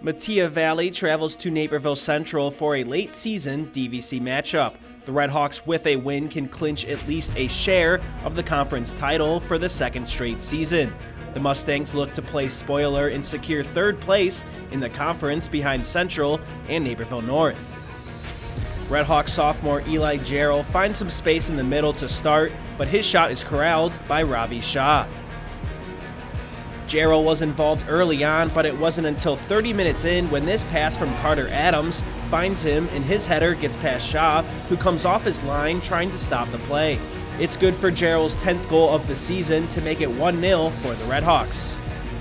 Metea Valley travels to Naperville Central for a late-season DVC matchup. The Redhawks, with a win, can clinch at least a share of the conference title for the second straight season. The Mustangs look to play spoiler and secure third place in the conference behind Central and Naperville North. Redhawk sophomore Eli Jarrell finds some space in the middle to start, but his shot is corralled by Ravi Shah. Jarrell was involved early on, but it wasn't until 30 minutes in when this pass from Carter Adams finds him and his header gets past Shah, who comes off his line trying to stop the play. It's good for Jarrell's 10th goal of the season to make it 1-0 for the Redhawks.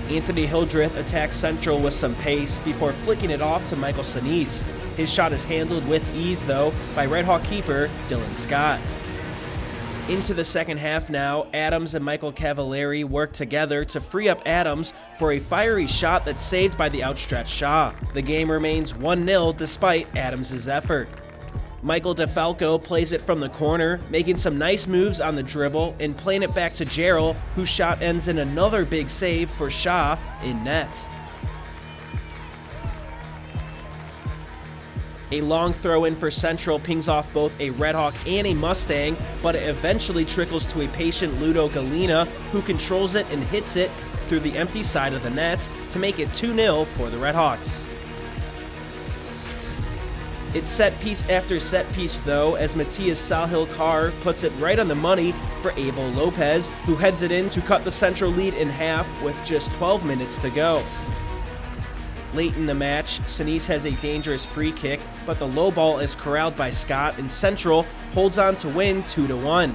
Anthony Hildreth attacks Central with some pace before flicking it off to Michael Senese. His shot is handled with ease, though, by Redhawk keeper Dylan Scott. Into the second half now, Adams and Michael Cavalleri work together to free up Adams for a fiery shot that's saved by the outstretched Shah. The game remains 1-0 despite Adams' effort. Michael DeFalco plays it from the corner, making some nice moves on the dribble and playing it back to Jarrell, whose shot ends in another big save for Shah in net. A long throw-in for Central pings off both a Redhawk and a Mustang, but it eventually trickles to a patient Ludo Galena, who controls it and hits it through the empty side of the net to make it 2-0 for the Redhawks. It's set piece after set piece, though, as Metea's Sahil Carr puts it right on the money for Abel Lopez, who heads it in to cut the Central lead in half with just 12 minutes to go. Late in the match, Senese has a dangerous free kick, but the low ball is corralled by Scott, and Central holds on to win 2-1.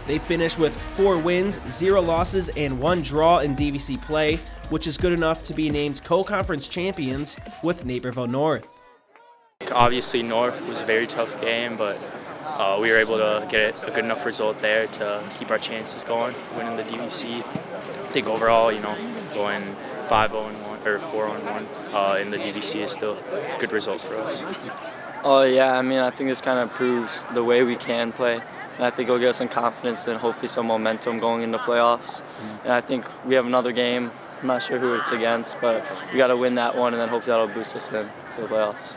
They finish with 4 wins, 0 losses, and 1 draw in DVC play, which is good enough to be named co-conference champions with Naperville North. Obviously, North was a very tough game, but we were able to get a good enough result there to keep our chances going, winning the DVC. I think overall, going 5-0-1 or 4-1 in the DVC is still a good result for us. Oh yeah, I think this kind of proves the way we can play, and I think it'll give us some confidence and hopefully some momentum going into playoffs. And I think we have another game. I'm not sure who it's against, but we got to win that one, and then hopefully that'll boost us into the playoffs.